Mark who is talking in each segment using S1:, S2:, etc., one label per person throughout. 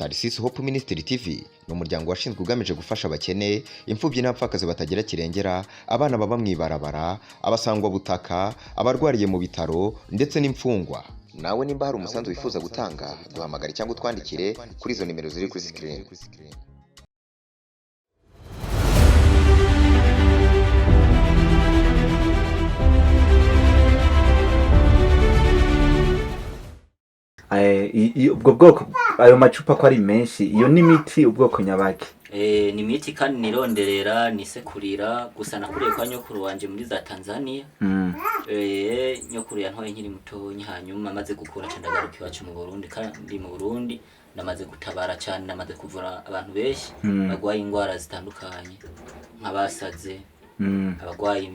S1: Tarisisi Hope Ministry TV ni umuryango washinzwe ugamije gufasha abakene, imfubyi n'abapfakazi batagira kirengera, abana baba mwibarabara, abasangwa butaka, abarwariye mu bitaro ndetse n'imfungwa. Nawe nimba hari umusanzu wifuza gutanga, duhamagare cyangwa utwandikire kuri izo nimero ziri kuri screen.
S2: ubwo bwoko ayo macupa ko ari menshi, iyo ni imiti ubwoko nyabaki?
S3: Ni imiti kandi nironderera nisekurira, gusa nakuriye kwa nyokuru wanje muri za Tanzania. Nyokuru yantoye nkiri mutonyi, hanyuma maze gukura candagaruka iwacu mu Burundi, kandi mu Burundi namaze gutabara cyane, namaze kuvura abantu benshi bagwaye ingwara zitandukanye, nk'abasaze, abagwaye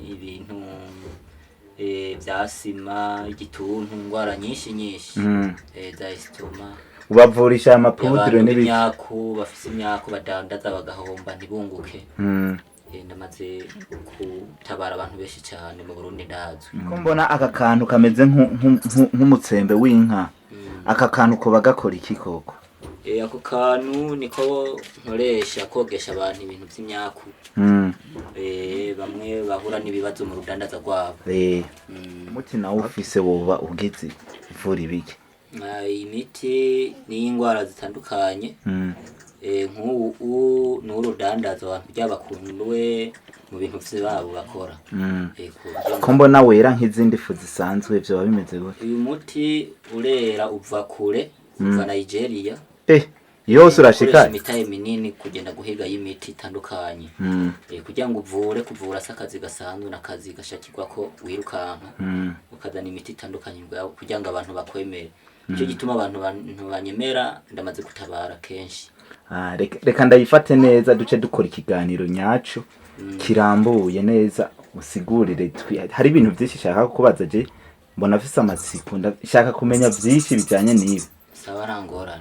S3: ibintu byasima, igituntu, ingwara nyinshi za estoma.
S2: Ubavurisha amapudre n'ibiki?
S3: Bafise imyaku badandaza bagahomba ntibunguke. Ndamaze gutabara abantu benshi cyane mu Burundi ndazwe.
S2: Ko mbona aka kantu kameze nk'umutsembe w'inka, aka kantu ko bagakora iki koko?
S3: Ako kantu niko nkoresha kogesha abantu ibintu by'imyaku. Bamwe bahura n'ibibazo mu rudandaza rwabo.
S2: Umuti nawe ufise woba ugize ivura ibiki?
S3: Imiti ni ingwara zitandukanye. Nk'ubu n'urudandaza abantu by'abakundwe mu bintu byabo bakora.
S2: Ko mbona wera nk'izindi fu zisanzwe, byo bimeze gute?
S3: Uyu muti urera uva kure, uva Nigeria.
S2: Yose urashika
S3: imitaye minini kugenda guhiga y'imiti itandukanye. Kugira ngo kuvura sakazi gasanzwe n'akazi gashakirwa ko wirukanka, ukazana imiti itandukanye kugira ngo abantu bakwemere. Icyo gituma abantu banyemera, ndamaze gutabara kenshi.
S2: Reka ndayifate neza, duce dukora ikiganiro nyacu kirambuye neza, usigurire. Hari ibintu byinshi shaka kubaza je, mbona afise amatsiko, ndashaka kumenya byinshi bijanye n'ibi.
S3: Sawa rangora.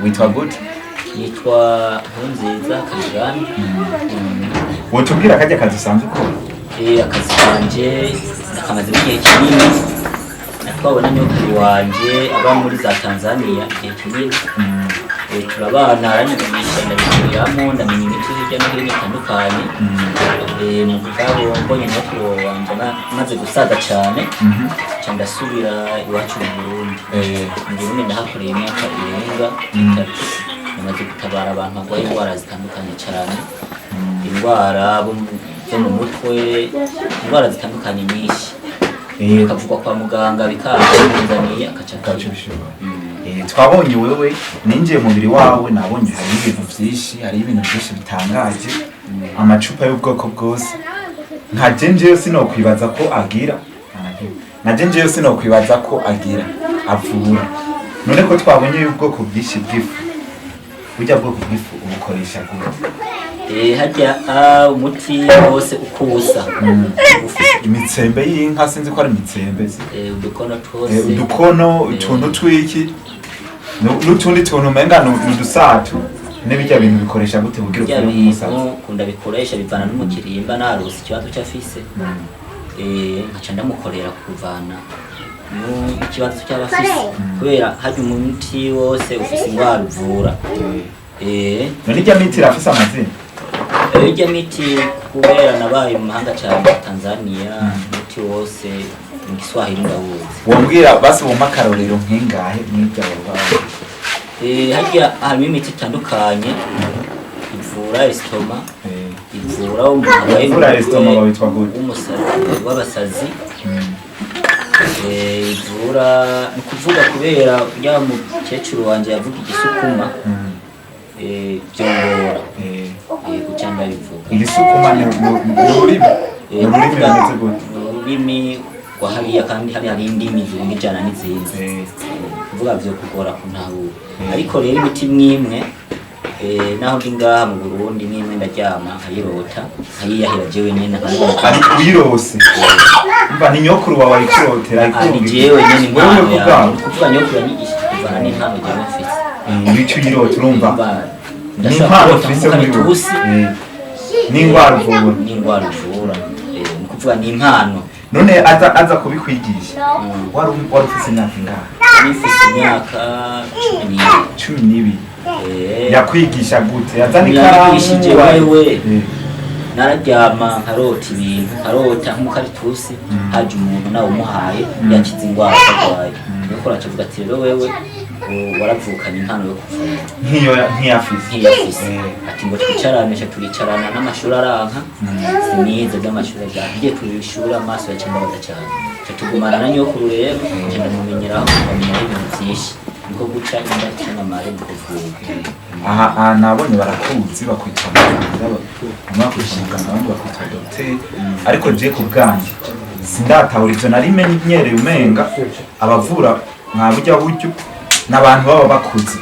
S2: Witwa gute?
S3: Nitwa Nkunziza Kajani.
S2: Wotubwira kajya kazi usanzwe ukora?
S3: Akazi kanje nakamaze igihe kinini. Twabona nyokuru wanje aba muri za Tanzania igihe kinini. Turabana aranyigisha ndabikuriramo, ndamenya imiti hirya no hino itandukanye. Mu bwabo mbonye nyokuru wanje maze gusaza cyane, ndasubira iwacu mu Burundi. Ngiye ndahakoreye imyaka irenga 3, namaze gutabara abantu bagwaye ingwara zitandukanye cyane, ingwara zo mu mutwe, ingwara zitandukanye nyinshi. Bikavugwa kwa muganga bikazaniye akaca bishobora.
S2: Twabonye wewe ninjiye mu mubiri wawe, nabonye hari ibintu byinshi, hari ibintu byinshi bitangaje, amacupa y'ubwoko bwose. Nka jenje yose no kwibaza ko agira, avura. None ko twabonye y'ubwoko bwinshi bw'ifu, burya bwoko bw'ifu ubukoresha gute?
S3: Hajya umuti wose ukubusa.
S2: Imitsembe y'inka sinzi ko ari imitsembe.
S3: Udukono twose.
S2: Udukono, utuntu twiki, n'utundi tuntu umenga n'udusatu. N'ibijya bintu bikoresha gute kugira ngo umusaza?
S3: Kunda bikoresha bivana n'umukirimba narusi ikibazo cyafise. Nkaca ndamukorera kuvana ikibazo cy'abafise, kubera hajya umuti wose ufise ingwara uvura.
S2: None ijya miti irafise amazina?
S3: Ijya miti kubera nabaye mu mahanga cyane Tanzania, muti wose mu Kiswahili ndawuzi.
S2: Wombwira basi wumpa akarorero nk'ingahe n'ibyo wabaye?
S3: Hajya harimo imiti itandukanye ivura estoma, ivura
S2: estoma witwa gute?
S3: Umusazi w'abasazi. Ivura nukuvuga kubera ya mukecuru wanje yavuga igisukuma. Byongora. Gucanda bivuga.
S2: Igisukuma ni
S3: ururimi kwa hariya, kandi hari indimi zingijana n'izindi. Kuvuga byo kugora kuntahura. Ariko rero imiti mwimwe naho ndi ngaha mu Burundi mwimwe ndaryama nkayirota, nkayiyahira jewe nyene
S2: ari uyirose. Mba ni nyokuru wawe ikirotera
S3: ari jewe nyene kuvuga nyokuru yanyigisha kuvana n'impano jewe mfise.
S2: Nicyo uyirota urumva?
S3: Ndashaka ufise muri tusi
S2: n'ingwara uvura.
S3: N'ingwara uvura. Kuvuga ni impano.
S2: None aza kubikwigisha. Wari ufise imyaka ingahe?
S3: nifise imyaka
S2: 12 yakwigisha gute yazana
S3: ikaramu wewe nararyama nkarota ibintu nkarota nk'umukaritusi haje umuntu nawe umuhaye yakize ingwara arwaye nuko aracavuga ati rero wewe waravukanye impano yo kuvura nk'iyafise ati ngo twicaranisha turicarana n'amashuri aranka sinize by'amashuri agiye turishura amaso yacambaga cyane tugumana na nyokuru rero ngenda mumenyeraho bamenya ibintu byinshi niko guca inda cy'amamare mu kuvura
S2: aha nabonye barakuzi bakwita muganga abandi bakwita docteur ariko je ku bwanjye sindatahura ivyo narimenye nyereye umenga abavura mwabujya buryo n'abantu baba bakuze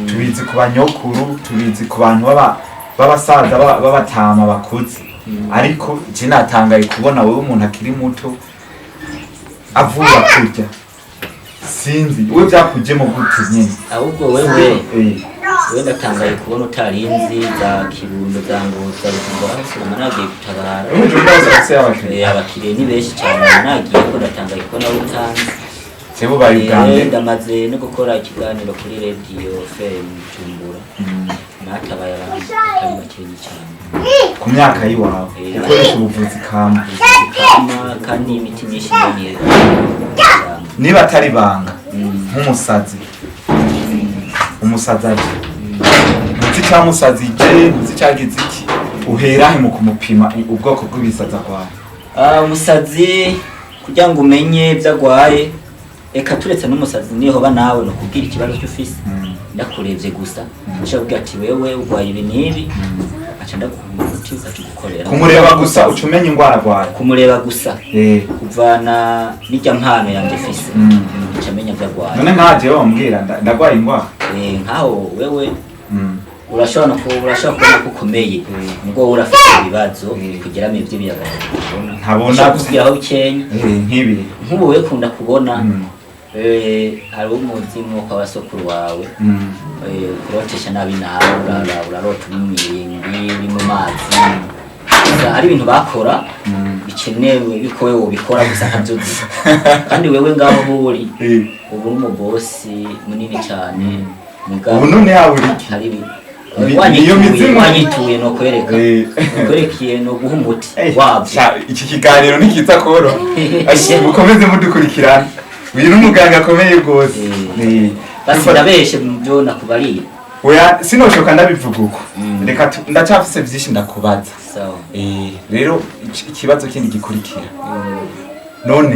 S2: tubizi ku banyokuru tubizi ku bantu babasaza babatama bakuze ariko je natangaye kubona wewe umuntu akiri muto avura kurya sinzi we byakujemo gute nyine
S3: ahubwo wewe ndatangaye kubona utarinzi za kirundo za ngoza rukumbura nagiye gutabara abakiriye ni benshi cyane nagiye ko ndatangaye kubona utanzi
S2: sebo bari Uganda
S3: ndamaze no gukora ikiganiro kuri radio FM Bujumbura natabaye abantu batari bakenye cyane
S2: ku myaka yiwawe ukoresha ubuvuzi kama
S3: kandi imiti myinshi ngiye
S2: niba atari banga nk'umusazi umusazaje muzi cya musazi je muzi cyagize iki uhera he mu kumupima ubwoko bw'ibisaza kwawe
S3: umusazi kugira ngo umenye byagwaye eka turetse n'umusazi niho banawe no kubwira ikibazo cy'ufise ndakurebye gusa nshobora ati wewe urwaye ibi nibi aca ndakumuti uzagukorera
S2: kumureba gusa ucumenye ingwara gwaye
S3: kumureba gusa kuvana n'ijya mpano yanjye fise ncamenya byagwaye
S2: none nkaje wambwira ndagwaye ingwara
S3: nkaho wewe urashobora kubona ko ukomeye ngo urafite ibibazo kugira mu ivyo biyagara
S2: ntabona
S3: kugira aho bikenya
S2: nk'ibi
S3: nk'ubu we kunda kubona hari umuzimu kwa basokuru wawe kurotesha nabi nawe urarota umwimbi mu mazi hari ibintu bakora bikenewe biko wewe ubikora gusa ntabyozi kandi wewe ngaho uri ubu n'umubosi munini cyane
S2: ubu none yawe iki
S3: iyo mizimu wanyituye no kwerekiye no guha umuti wabyo
S2: iki kiganiro nikiza koro mukomeze mudukurikirana uyu n'umuganga akomeye rwose
S3: basi ndabeshe mu byo nakubariye
S2: oya sinoshoka ndabivuga uko reka ndacafise byinshi ndakubaza rero ikibazo kindi gikurikira none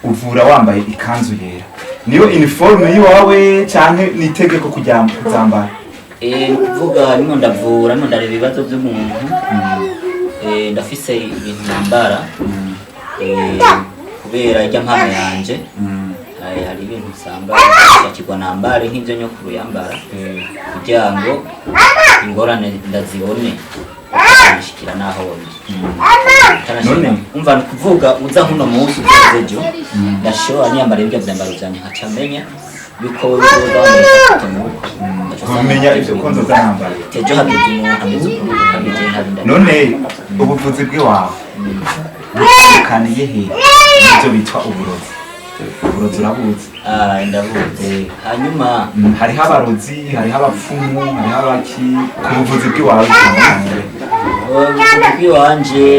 S2: uvura wambaye ikanzu yera niyo uniforme yiwawe canke nitegeko kuzambara
S3: kuvuga nimo ndavura nimo ndareba ibibazo by'umuntu ndafise ibintu nambara kubera ijya mpano yanje hari ibintu usanga yakigwa nambare nk'ibyo nyokuru yambara kugira ngo ingorane ndazibone ukashikira naho none umva kuvuga uza huno munsi uzejo ndashobora nyambara ibyo byambaro byanye hacamenya yuko
S2: kumenya ibyo konzo z'amambara
S3: tejo habizi umuntu ameze ukuntu kamije ntabinda
S2: none ubuvuzi bw'iwawe butandukaniye he n'ibyo bitwa uburozi urabuzi
S3: ndabuzi hanyuma
S2: hariho abarozi hariho abapfumu hariho abaki ku buvuzi bw'iwawe
S3: ubuvuzi bw'iwanje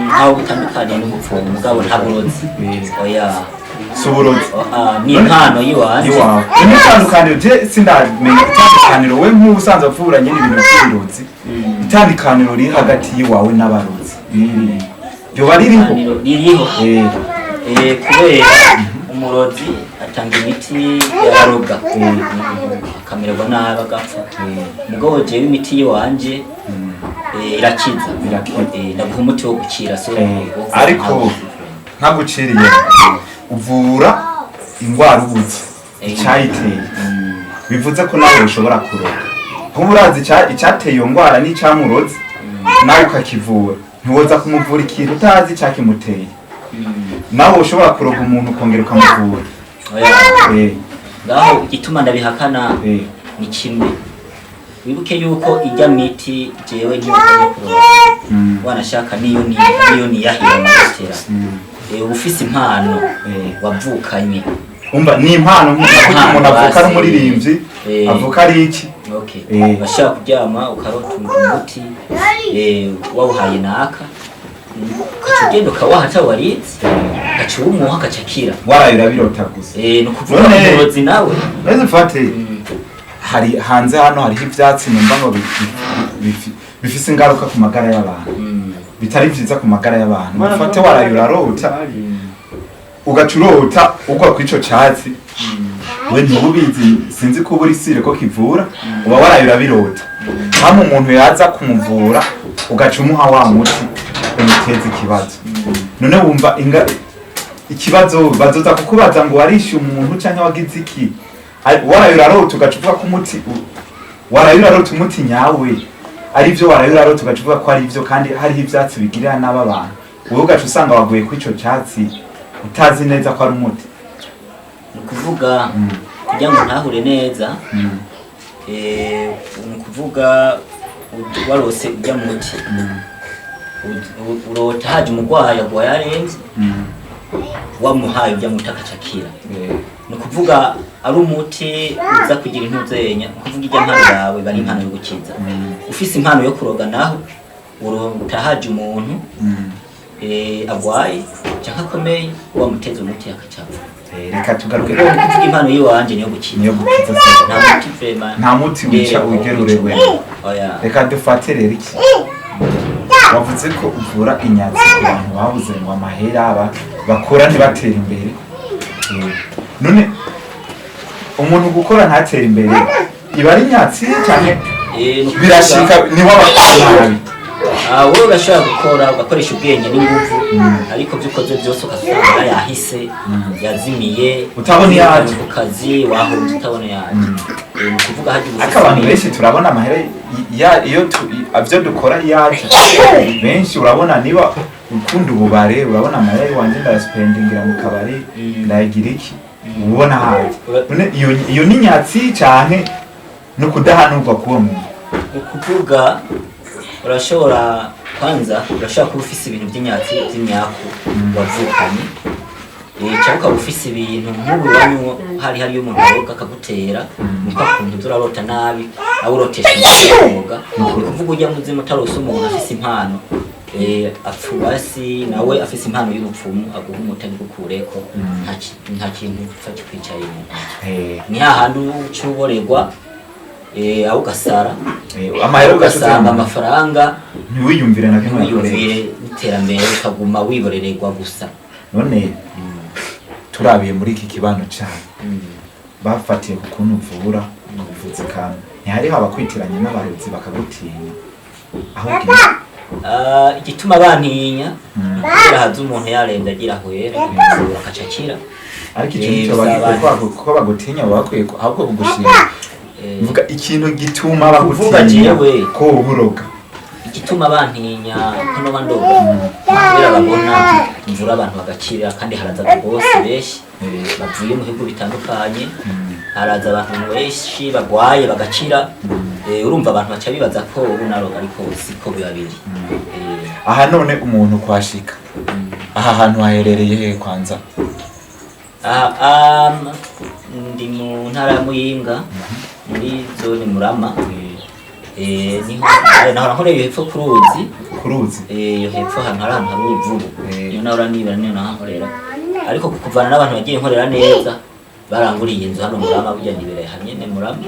S3: ntaho butandukaniye n'ubupfumu mugabo nta burozi oya
S2: suburozi
S3: ni impano yiwanje
S2: itandukaniro je sindamenya itandukaniro we nk'ubusanzwe avuranye n'ibintu by'uburozi itandukaniro riri hagati yiwawe n'abarozi ryoba ririho
S3: kubera umurozi atanga imiti yaroga akamererwa nabi agapfa mugabo jewe imiti yiwanje irakiza ndaguha umuti wo gukira so
S2: ariko nkaguciriye uvura ingwara ubuzi icyayiteye bivuze ko nawe ushobora kuroga nk'ubu urazi icyateye iyo ngwara n'icyamurozi nawe ukakivura ntiwoza kumuvura ikintu utazi icyakimuteye nawe ushobora kuroga umuntu ukongera ukamuvura
S3: ngaho igituma ndabihakana ni kimwe wibuke yuko ijya miti jewe nk'ibyo kuroga wanashaka niyo niyahira mu gutera ufise impano wavukanye.
S2: Umva ni impano umuntu avuka ari umuririmbyi avuka ari iki
S3: bashaka kuryama ukarota umuti wawuhaye naka ukagenda ukawaha atawaritse gaca umuha gacakira
S2: warayura birota gusa
S3: ni ukuvuga umurozi nawe
S2: neze mfate hari hanze hano hariho ivyatsi numva ngo bifise ingaruka ku magara y'abantu bitari vyiza ku magara y'abantu mfate warayura rota ugacurota ugwa kwico cyatsi we ntubizi sinzi ko buri sire ko kivura uba warayura birota hamwe umuntu yaza kumuvura ugacumuha wa muti umuteza ikibazo none wumva ikibazo bazoza kukubaza ngo warishe umuntu canke wagize iki warayura rota ugacuvuga ko umuti warayura rota umuti nyawe ari byo warayura rota ugacuvuga ko ari byo kandi hari ivyatsi bigirira n'abantu wowe ugacu usanga waguye kwico cyatsi utazi neza ko ari umuti
S3: ukuvuga kugira ngo ntahure neza ukuvuga warose ujya muti urota haje umugwayi agwaye arenze wamuhaye ujya muti akacakira ni ukuvuga ari umuti uza kugira intuzenya ukuvuga ijya mpano yawe bari impano yo gukiza ufise impano yo kuroga naho urota haje umuntu agwaye cyangwa akomeye wamuteza umuti akacapfa
S2: reka tugaruke
S3: kuvuga impano yiwanje niyo gukiza nta muti vrema
S2: nta muti wica ugerurewe reka dufate rero iki wavuze ko uvura inyatsi ku bantu babuze ngo amahera bakora ntibatera imbere none umuntu gukora ntatera imbere iba ari inyatsi cyane birashika niho abakora nabi
S3: wowe urashobora gukora ugakoresha ubwenge n'ingufu ariko byo ukoze byose ugasanga yahise yazimiye
S2: utabona yaje
S3: ku kazi wahunze utabona yaje ni ukuvuga haje
S2: abantu benshi turabona amahera iyo avyo dukora yaje benshi urabona niba ukunda ububare urabona amahera wanje ndaspendingira mu kabari ndagira iki ubona haje none iyo ni nyatsi cyane no kudahanurwa kuwo muntu
S3: ukuvuga urashobora kwanza urashobora kuba ufise ibintu by'inyatsi by'imyaku wavukanye cyangwa ukaba ufise ibintu nk'ububanyu hariyo umuntu aroga akagutera nuko akuntu turarota nabi aho urotesha umwuga ni ukuvuga ujya muzimu utarose umuntu afise impano apfubasi nawe afise impano y'ubupfumu aguha umuti abigukureko nta kintu upfa kikwicayemo ni hahandi ucuborerwa aho ugasara
S2: amahera
S3: ugasanga amafaranga
S2: ntiwiyumvire na kimwe
S3: n'iterambere ukaguma wiborererwa gusa
S2: none turabiye muri iki kibano cyane bafatiye ku kuntu uvura ubuvuzi kandi ntihariho abakwitiranye n'abarozi bakagutinya aho
S3: igituma bantinya kugira haza umuntu yarenda agira hwera akacakira
S2: ariko ikintu cyo ko bagutinya bakwiye ahubwo kugushira vuga ikintu gituma bagutinya ko uburoga
S3: igituma bantinya kuno bandoga kubera babona imvura abantu bagakira kandi haraza bose benshi bavuye mu bihugu bitandukanye haraza abantu benshi bagwaye bagakira urumva abantu baca bibaza ko ubu naroga ariko siko bibabiri
S2: aha none umuntu kwashika aha hantu haherereye he kwanza
S3: ndi mu ntara ya Muyinga muri zone Murama naho nkoreye hepfo kuruzi iyo hepfo ahantu hari uruvubu iyo naho uranibera niyo nahankorera ariko kukuvana n'abantu bagiye nkorera neza baranguriye inzu hano Murama burya nibere hanyene Murama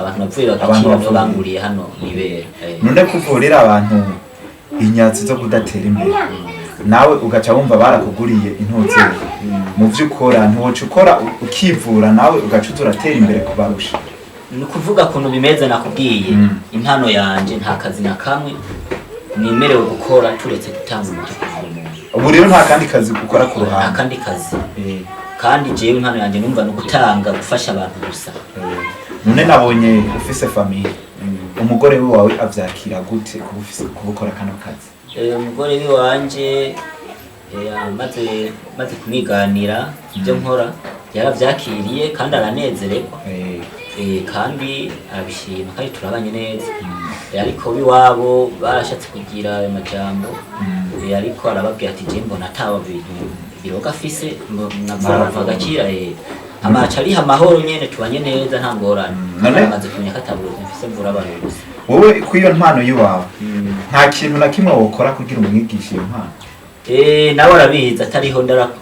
S3: abantu bavuye bagakira no banguriye hano nibere
S2: none kuvurira abantu inyatsi zo kudatera imbere nawe ugaca wumva barakuguriye intuze mu vy'ukora ntiwoca ukora ukivura nawe ugaca uratera imbere kubarusha
S3: ni ukuvuga kuntu bimeze nakubwiye impano yanje nta kazi na kamwe nimerewe gukora turetse gutanga umuti
S2: ubu rero nta kandi kazi gukora ku ruhande
S3: nta kandi kazi kandi jewe impano yanje numva no gutanga gufasha abantu gusa
S2: none nabonye ufise famille umugore wawe avyakira gute kubukora kano kazi
S3: umugore wanje maze kumwiganira ibyo nkora yaravyakiriye kandi aranezererwa kandi arabishima kandi turabanye neza ariko biwabo barashatse kugira amajambo ariko arababwira ati je mbona ataba bintu biroga afise navava agakira amaca ariha amahoro nyene tubanye neza nta ngorane amaze kumenya ko ataburozi mfise mvura abantu gusa
S2: wowe kw'iyo mpano y'iwawe nta kintu na kimwe wokora kugira umwigishe iyo mpano
S3: nawe arabizi atariho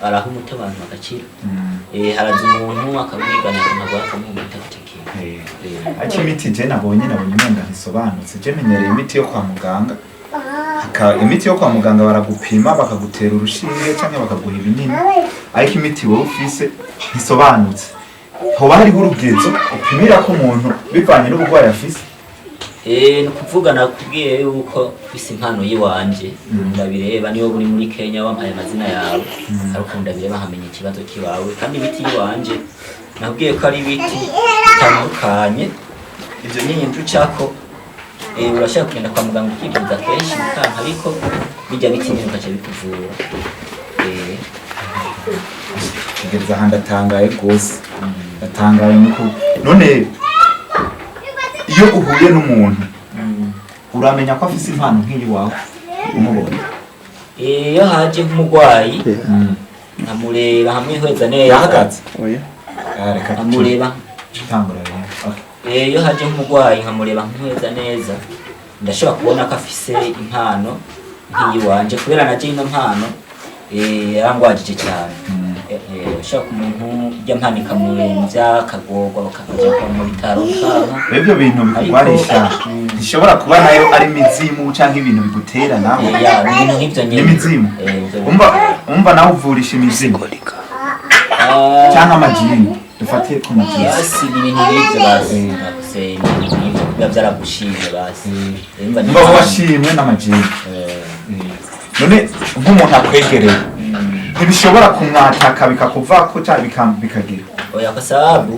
S3: araha umuti abantu bagakira haraza umuntu akamwigana ntabwo akamuha umuti agutekera
S2: aca imiti je nabonye umenga ntisobanutse je menyereye imiti yo kwa muganga imiti yo kwa muganga baragupima bakagutera urushinge cyangwa bakaguha ibinini ariko imiti wowe ufise ntisobanutse hoba hariho urugezo upimira ko umuntu bivanye n'uburwayi afise
S3: ni ukuvuga nakubwiye yuko ufise impano yiwanje ndabireba niyo buri muri Kenya wampaye amazina yawe ariko ndabireba nkamenya ikibazo kiwawe kandi imiti yiwanje nakubwiye ko ari ibiti bitandukanye ibyo nyine ntucako urashaka kugenda kwa muganga ukivuza kenshi mukanka ariko bijya bitinye ugaca bikuvura
S2: kugeza aha ndatangaye rwose ndatangaye nuko none iyo uhuye n'umuntu uramenya ko afise impano nk'iyi wawe umubona
S3: iyo haje nk'umurwayi nkamureba hamwihweza neza
S2: yahagaze
S3: nkamureba
S2: tangura
S3: iyo haje nk'umurwayi nkamureba hamwihweza neza ndashobora kubona ko afise impano nk'iyi wanje kubera naje ino mpano yarangwajije cyane ushaka umuntu ujya mpano ikamuremvya akagorwa bakaja mu bitaro kanka
S2: ibyo bintu bikugwarisha ntishobora kuba nayo ari imizimu canke ibintu bigutera nawe
S3: ibintu nk'ivyo nyene
S2: imizimu umva nawe uvurisha imizimu canke amajini dufatiye ku majini
S3: basi ibintu nk'ivyo basi biba vyaragushimye basi
S2: mba washimwe n'amajini none nk'umuntu akwegereye ntibishobora kumwataka bikakuvako cyangwa bikagira
S3: oya kwa sababu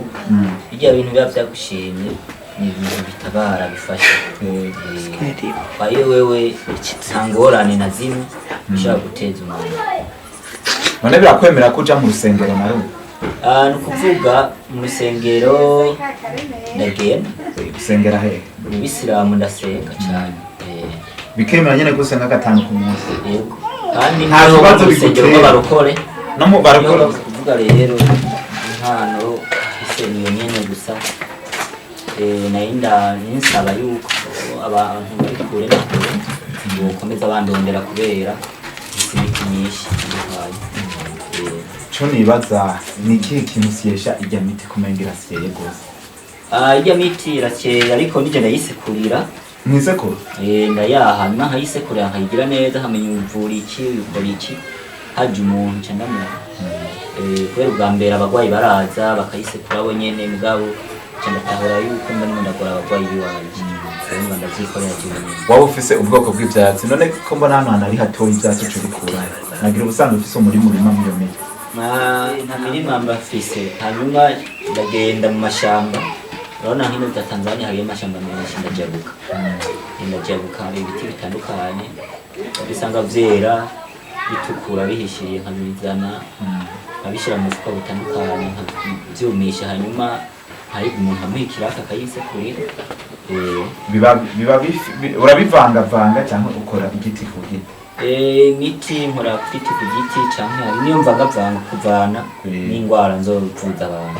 S3: bijya bintu biba vyagushimye ni ibintu bitabara bifasha kwa hiyo wewe ntangorane na zimwe bishobora guteza umuntu
S2: none birakwemera ko uja mu rusengero na rumwe
S3: ni ukuvuga mu rusengero ndagenda
S2: gusengera hehe
S3: mu bisilamu ndasenga cyane
S2: bikemera nyene gusenga gatanu ku munsi
S3: yego kandi
S2: nta kibazo
S3: bigutera barokore
S2: no mu barokore
S3: kuvuga rero impano iseniyo nyene gusa nainda ninsaba yuko abantu bari kure na kure bokomeza bandondera kubera isibiki nyinshi
S2: cyo nibaza ni ikihe kintu syesha ijya miti kumengera syeye gose
S3: ijya miti irakeye ariko nije ndayisekurira
S2: mwisekuru
S3: ndayaha nkayisekurira nkayigira neza hamenya umuvura iki ukora iki haje umuntu cyangwa kubera ubwa mbere abagwayi baraza bakayisekura bo nyene mugabo cyangwa tahora yuko mba nimo ndagora abagwayi biwanje kandi ndavyikorera cyane
S2: waba ufise ubwoko bw'ivyatsi none ko mbona hano ari hatoye ivyatsi cyo gukura nagira ubusanzwe ufise umurima muri iyo miti
S3: nta mirima mbafise hanyuma ndagenda mu mashamba urabona nk'ino bya Tanzania hari amashamba menshi ndajabuka hari ibiti bitandukanye bisanga vyera bitukura bihishiriye nkabizana nkabishira mu mufuka butandukanye nkavyumisha hanyuma hari umuntu amuhikira akayisekurira
S2: urabivangavanga cyangwa ukora igiti ku giti
S3: imiti nkora ku giti ku giti cyangwa hari niyo mvangavanga kuvana n'indwara nzovuza abantu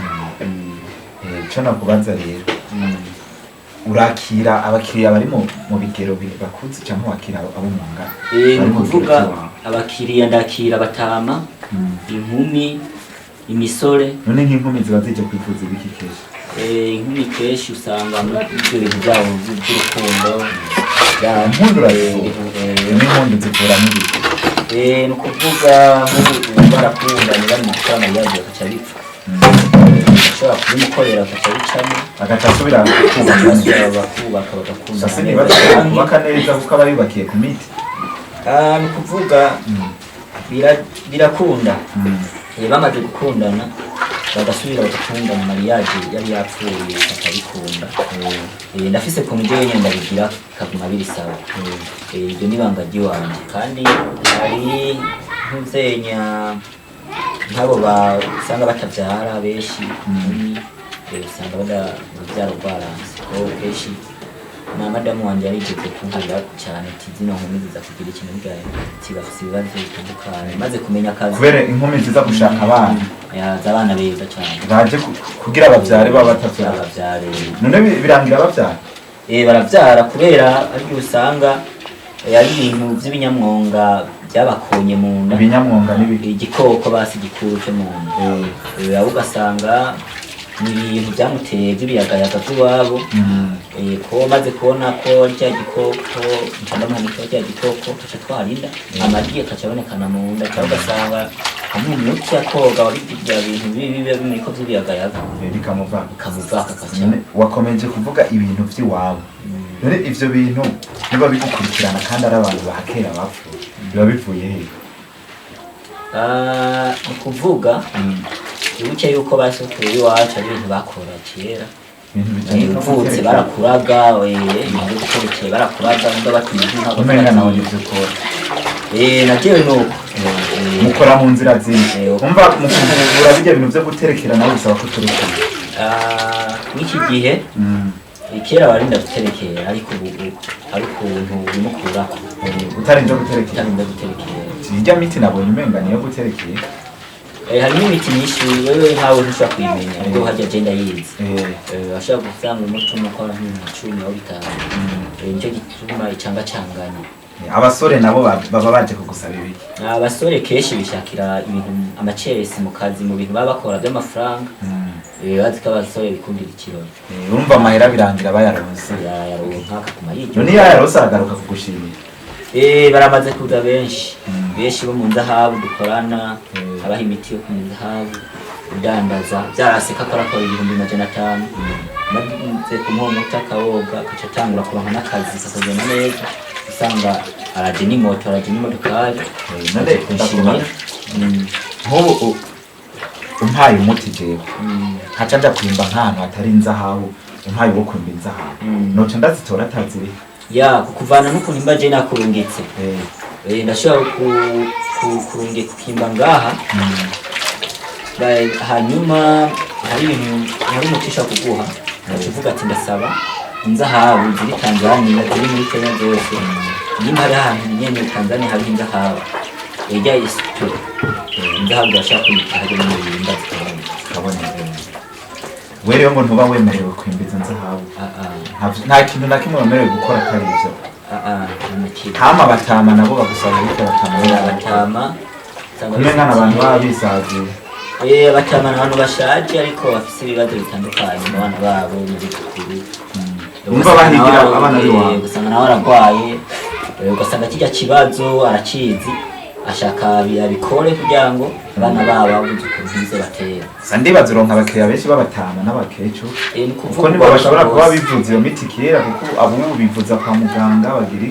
S2: cyo nakubanza rero urakira abakiriya bari mu bigero bakuze cyangwa wakira abo mu ngana
S3: ni kuvuga abakiriya ndakira batama inkumi imisore
S2: none nk'inkumi ziba zije kwifuza ibiki kenshi
S3: inkumi kenshi usanga muri ibyo bintu byabo by'urukundo
S2: nkundura n'impundu zivura n'ibiki
S3: ni ukuvuga nk'ubu barakundana bari mu gukorana yagiye agaca bipfa ashobora kubimukorera agaca bicamo
S2: agaca asubira
S3: bakubaka bagakunda
S2: sasa nibaza kubaka neza kuko aba yubakiye ku miti
S3: ni ukuvuga birakunda bamaze gukundana bagasubira bagakundana mariage yari yapfuye bakabikunda ndafise ku mujyi wenyine ndabigira kaguma birisaba ibyo n'ibanga ry'iwanje kandi hari nk'uzenya nk'abo usanga batabyara benshi usanga babyara ubwaransi ko kenshi na madamu wanje yarigeze kumbwira cyane ati zino nkumi ziza kugira ikintu bwaye kibafise ibibazo bitandukanye maze kumenya akazi
S2: kubera inkumi ziza gushaka abana
S3: yaza abana beza cyane
S2: baje kugira abavyare baba batavyara
S3: abavyare
S2: none birangira bavyara
S3: baravyara kubera ari usanga yari ibintu by'ibinyamwonga byabakonye mu nda
S2: ibinyamwonga n'ibiki
S3: igikoko basi gikuru cyo mu nda ugasanga ni ibintu byamuteye by'ibiyagayaga by'iwabo ko maze kubona ko rya gikoko nshandamuhaniko rya gikoko tuca twarinda amagi akacabonekana mu nda cyangwa ugasanga hamwe umuti yakoga wari bya bintu bibi bimiko by'ibiyagayaga bikamuvaka
S2: nyine wakomeje kuvuga ibintu by'iwabo rero ivyo bintu niba bigukurikirana kandi ari abantu bahakera bapfuye biba bivuye he
S3: ukuvuga ibuke yuko basukuru iwacu ari ibintu bakora kera uvutse barakuraga ibintu bikorekeye barakuraga ngo batuma inka
S2: umenga nawe nivyo ukora
S3: najewe nuko
S2: mukora mu nzira zimwe umva mukuvura bijya bintu byo guterekera nawe bisaba ko turekera
S3: n'iki gihe kera barinda guterekera ariko ubu ari ukuntu urimo kurako
S2: utarinda guterekera irya miti nabonye umenga niyo guterekera
S3: harimo imiti myinshi wewe nkawe ntushobora kuyimenya ubwo hajya agenda yize ashobora gusanga umutima ukora nk'icumi aho bitanu nicyo gituma icangacanganya
S2: abasore nabo baba baje kugusaba ibiki
S3: abasore kenshi bishakira ibintu amacesi mu kazi mu bintu baba bakora by'amafaranga bazi ko abasore bikundira ikirori
S2: urumva amahera birangira bayaronse
S3: yaronka akaguma yiryo
S2: none yayaronse aragaruka kugushimira
S3: baramaze kuza benshi bo mu nzahabu dukorana abaha imiti yo ku nzahabu udandaza byaraseka ko arakora 500 maze kumuha umuti akawoga akaca atangura kuronka n'akazi kakagenda neza usanga araje n'imodokari
S2: none ndakubona nk'ubu umpaye umuti jewe nkaca nja kwimba nk'ahantu hatari inzahabu umpaye wo kwimba inzahabu noca ndazitora ataziri
S3: kukuvana n'ukuntu imba je nakurungitse ndashobora kurungika kukimba ngaha hanyuma hari umutisha kuguha uvuga ati ndasaba inzahabu ziri Tanzania ziri muri Kenya zose nimba hari ahantu nyene Tanzania hari inzahabu ejya isitu inzahabu ndashaka kuyitaje mu binda
S2: tukabona wewe rero ngo ntuba wemerewe kwimbiza inzahabu nta kintu na kimwe wemerewe gukora atari ivyo hama batama nabo bagusaba yuko batama kumwe nkana abantu baba bisaziye
S3: batama n'abantu bashaje ariko bafise ibibazo bitandukanye mu bana babo muri kuri
S2: umva bahigira abana biwa
S3: gusanga nawe aragwaye ugasanga kijya kibazo arakizi ashaka abikore kugira ngo abana babo babuze batera
S2: sandibaza uronka abakiriya benshi babatama n'abakecu kuko nibo bashobora kuba bivuza iyo miti kera kuko abo bivuza kwa muganga bagiri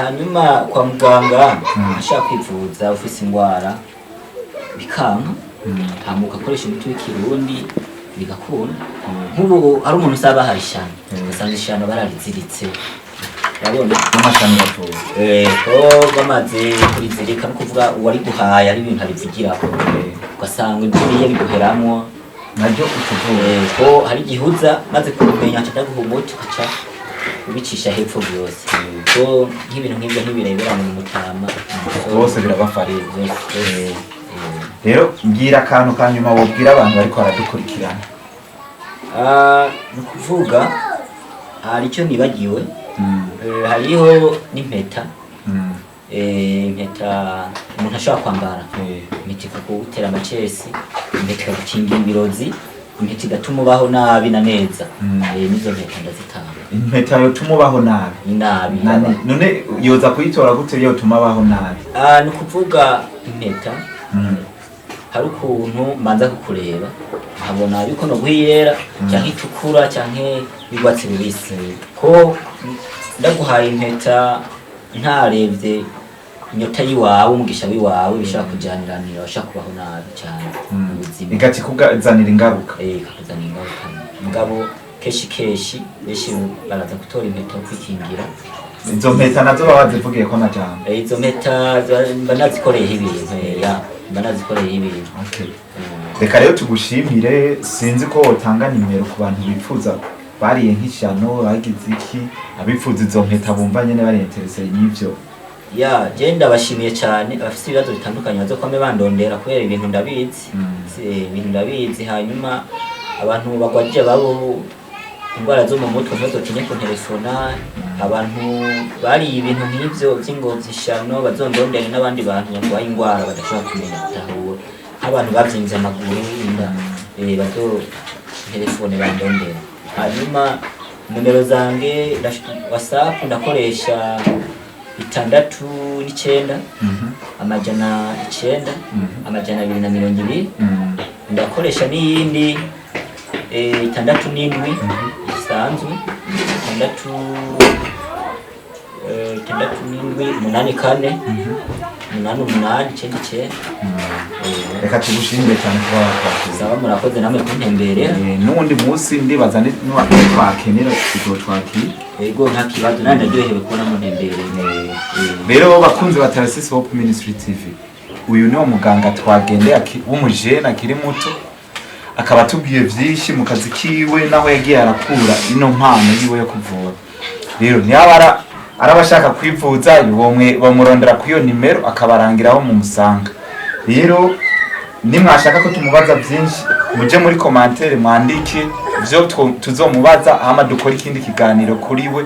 S3: hanyuma kwa muganga ashaka kwivuza ufise ingwara bikanka hamuka akoresha imiti w'ikirundi bigakunda nk'ubu ari umuntu usaba harishana ugasanga ishano barariziritse urabona
S2: n'amashami batuye
S3: ko bamaze kurizirika no kuvuga uwari guhaya ari ibintu abivugiraho ugasanga ibyo biguheramwo
S2: naryo utuvuye
S3: ko hari gihuza maze kumenya aca guha umuti ukaca ubicisha hepfo byose ko nk'ibintu nk'ibyo ntibirebera mu mutama
S2: bose birabafariye byose rero ngira akantu kanyuma wobwira abantu bariko baradukurikirana
S3: no kuvuga hari icyo nibagiwe hariho n'impeta impeta umuntu ashobora kwambara impeta ikagutera amacesi impeta ikagukingira ibirozi impeta igatuma ubaho nabi na neza nizo mpeta ndazitanga
S2: impeta yotuma ubaho nabi none yoza kuyitora gute yotuma abaho nabi
S3: ni ukuvuga impeta hari ukuntu manza kukureba nkabona yuko no guhiyera cyangwa itukura cyangwa bigwatsi rubisi ko ndaguhaye impeta ntarebye inyota yiwawe umugisha wiwawe bishaka kujaniranira bashaka kubaho nabi cyane mu buzima
S2: igati kugazanira ingaruka
S3: kakuzanira ingaruka mugabo keshi benshi baraza gutora impeta yo kwikingira
S2: izo mpeta nazo baba bazivugiye ko najambo
S3: izo mpeta banazikoreye ibintu banazikoreye ibintu
S2: reka rero tugushimire sinzi ko wotanga nimero ku bantu bifuza bariye nk'ishano bagize iki abipfuza izo mpeta bumva nyene bari interese y'ivyo
S3: ya je ndabashimiye cyane abafite ibibazo bitandukanye bazokwame bandondera kubera ibintu ndabizi ibintu ndabizi hanyuma abantu bagwajije babo indwara zo mu mutwe ntibazotinye kuntelefona abantu bari ibintu nk'ivyo by'ingozi ishano bazondondere n'abandi bantu barwaye indwara badashobora kumenya gutahura nk'abantu bavyimvye amaguru inda bazo telefone bandondera hanyuma nimero zange WhatsApp ndakoresha 69 amajana 9 amajana 220 ndakoresha n'iyindi 67 isanzwe 6 8
S2: reka tugushimire cyane kuba
S3: wakuzaba murakoze namwe kuntemberera
S2: n'undi munsi ndibaza twakenera twakira
S3: yego nta kibazo nandi aryohewe kubona mu ntembere
S2: rero bakunze ba Tarasisi Hope Ministry TV uyu ni umuganga twagendeye w'umujene akiri muto akaba atubwiye vyinshi mu kazi kiwe naho yagiye arakura ino mpano yiwe yo kuvura rero ntiyabara arabashaka kwivuza bamurondera ku iyo nimero akabarangiraho mu musanga rero nimwashaka ko tumubaza byinshi muje muri commentaire mwandike byo tuzomubaza hama dukora ikindi kiganiro kuri we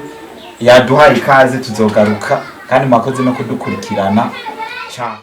S2: yaduhaye ikaze tuzogaruka kandi mwakoze no kudukurikirana. Ciao.